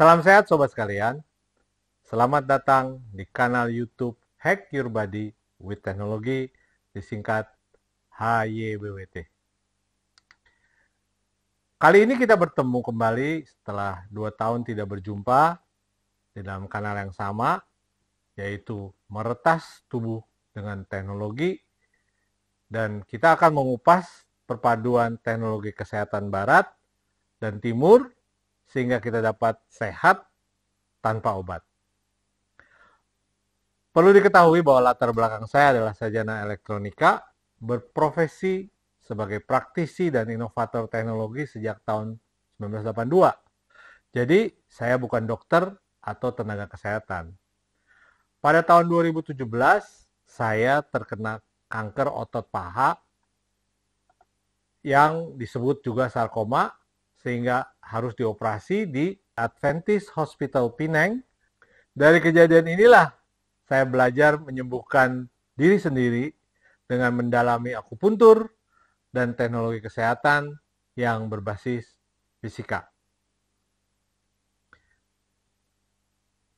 Salam sehat sobat sekalian. Selamat datang di kanal YouTube Hack Your Body with Technology, disingkat HYWWT. Kali ini kita bertemu kembali setelah 2 tahun tidak berjumpa di dalam kanal yang sama, yaitu meretas tubuh dengan teknologi, dan kita akan mengupas perpaduan teknologi kesehatan barat dan timur sehingga kita dapat sehat tanpa obat. Perlu diketahui bahwa latar belakang saya adalah sarjana elektronika, berprofesi sebagai praktisi dan inovator teknologi sejak tahun 1982. Jadi, saya bukan dokter atau tenaga kesehatan. Pada tahun 2017, saya terkena kanker otot paha yang disebut juga sarkoma, sehingga harus dioperasi di Adventist Hospital Penang. Dari kejadian inilah saya belajar menyembuhkan diri sendiri dengan mendalami akupuntur dan teknologi kesehatan yang berbasis fisika.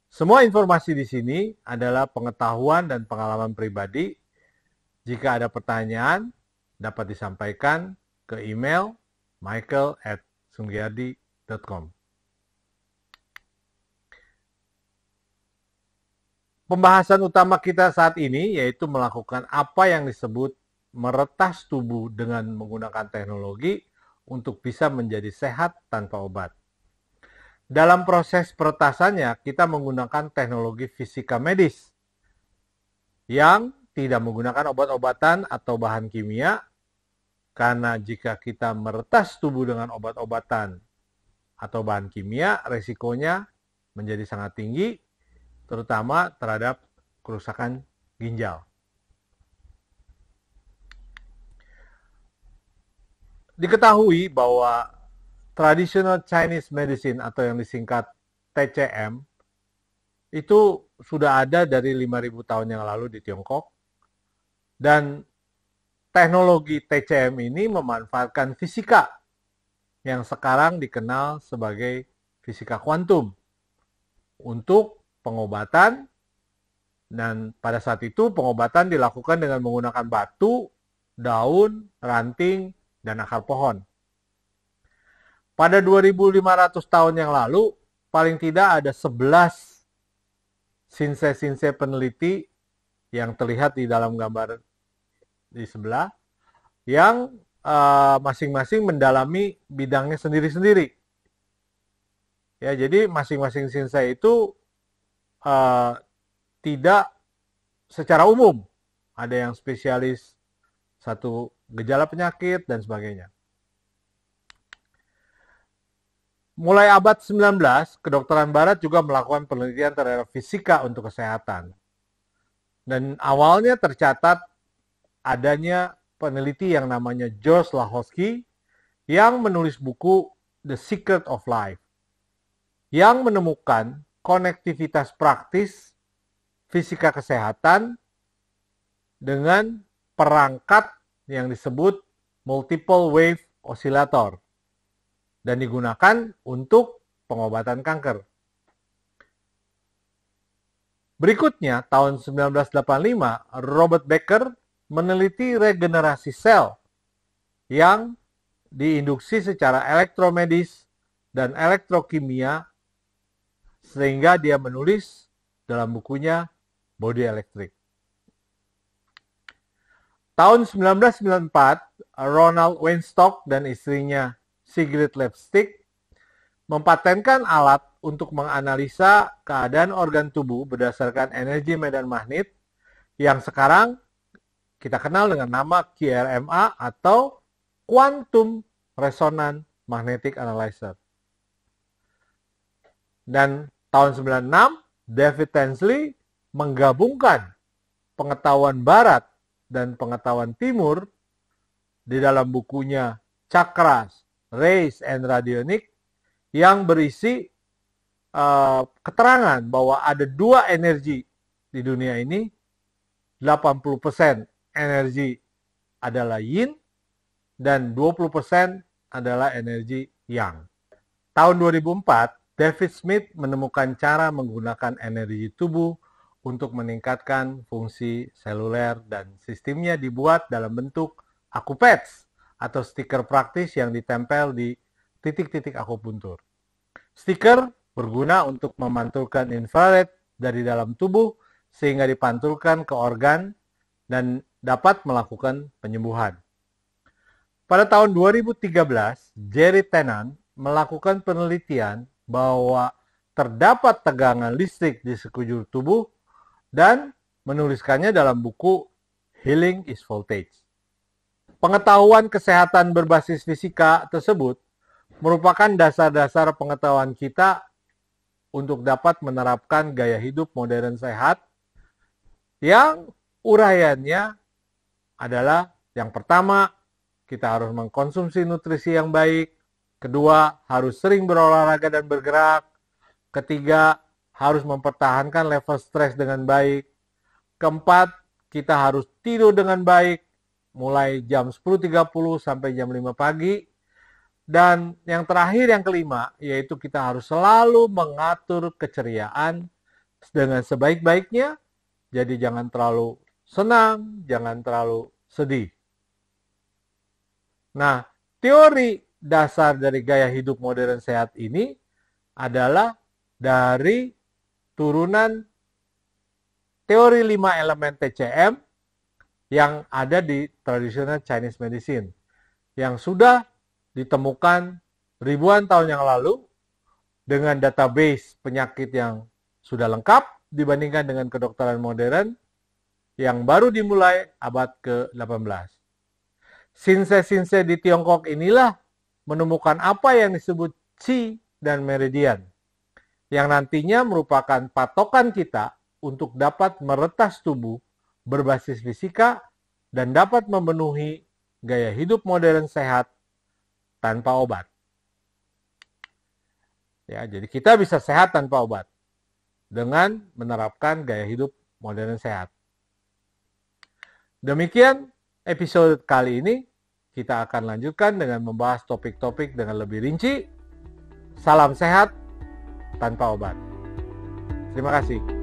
Semua informasi di sini adalah pengetahuan dan pengalaman pribadi. Jika ada pertanyaan, dapat disampaikan ke email michael@sunggiardi.com. Pembahasan utama kita saat ini yaitu melakukan apa yang disebut meretas tubuh dengan menggunakan teknologi untuk bisa menjadi sehat tanpa obat. Dalam proses peretasannya, kita menggunakan teknologi fisika medis yang tidak menggunakan obat-obatan atau bahan kimia, karena jika kita meretas tubuh dengan obat-obatan atau bahan kimia, resikonya menjadi sangat tinggi, terutama terhadap kerusakan ginjal. Diketahui bahwa traditional Chinese medicine atau yang disingkat TCM itu sudah ada dari 5.000 tahun yang lalu di Tiongkok, dan teknologi TCM ini memanfaatkan fisika yang sekarang dikenal sebagai fisika kuantum untuk pengobatan, dan pada saat itu pengobatan dilakukan dengan menggunakan batu, daun, ranting, dan akar pohon. Pada 2.500 tahun yang lalu, paling tidak ada 11 sinse-sinse peneliti yang terlihat di dalam gambar di sebelah, yang masing-masing mendalami bidangnya sendiri-sendiri. Ya, jadi masing-masing sinse itu tidak secara umum. Ada yang spesialis satu gejala penyakit dan sebagainya. Mulai abad 19, kedokteran barat juga melakukan penelitian terhadap fisika untuk kesehatan. Dan awalnya tercatat adanya peneliti yang namanya George Lahotsky yang menulis buku The Secret of Life, yang menemukan konektivitas praktis fisika kesehatan dengan perangkat yang disebut multiple wave oscillator dan digunakan untuk pengobatan kanker. Berikutnya, tahun 1985, Robert Becker meneliti regenerasi sel yang diinduksi secara elektromedis dan elektrokimia, sehingga dia menulis dalam bukunya Body Electric. Tahun 1994, Ronald Weinstock dan istrinya Sigrid Lepstick mempatenkan alat untuk menganalisa keadaan organ tubuh berdasarkan energi medan magnet yang sekarang kita kenal dengan nama QRMA atau Quantum Resonance Magnetic Analyzer. Dan tahun 96, David Tinsley menggabungkan pengetahuan barat dan pengetahuan timur di dalam bukunya Chakras, Rays and Radionics, yang berisi keterangan bahwa ada 2 energi di dunia ini. 80% energi adalah yin dan 20% adalah energi yang. Tahun 2004, David Smith menemukan cara menggunakan energi tubuh untuk meningkatkan fungsi seluler dan sistemnya dibuat dalam bentuk akupads atau stiker praktis yang ditempel di titik-titik akupuntur. Stiker berguna untuk memantulkan infrared dari dalam tubuh sehingga dipantulkan ke organ dan dapat melakukan penyembuhan. Pada tahun 2013, Jerry Tennant melakukan penelitian bahwa terdapat tegangan listrik di sekujur tubuh dan menuliskannya dalam buku Healing is Voltage. Pengetahuan kesehatan berbasis fisika tersebut merupakan dasar-dasar pengetahuan kita untuk dapat menerapkan gaya hidup modern sehat yang uraiannya adalah yang pertama, kita harus mengkonsumsi nutrisi yang baik. Kedua, harus sering berolahraga dan bergerak. Ketiga, harus mempertahankan level stres dengan baik. Keempat, kita harus tidur dengan baik mulai jam 10.30 sampai jam 5 pagi. Dan yang terakhir, yang kelima, yaitu kita harus selalu mengatur keceriaan dengan sebaik-baiknya. Jadi jangan terlalu senang, jangan terlalu sedih. Nah, teori dasar dari gaya hidup modern sehat ini adalah dari turunan teori 5 elemen TCM yang ada di traditional Chinese medicine yang sudah ditemukan ribuan tahun yang lalu dengan database penyakit yang sudah lengkap dibandingkan dengan kedokteran modern yang baru dimulai abad ke-18. Sinse-sinse di Tiongkok inilah menemukan apa yang disebut Qi dan meridian, yang nantinya merupakan patokan kita untuk dapat meretas tubuh berbasis fisika dan dapat memenuhi gaya hidup modern sehat tanpa obat. Ya, jadi kita bisa sehat tanpa obat dengan menerapkan gaya hidup modern sehat. Demikian episode kali ini. Kita akan lanjutkan dengan membahas topik-topik dengan lebih rinci. Salam sehat tanpa obat. Terima kasih.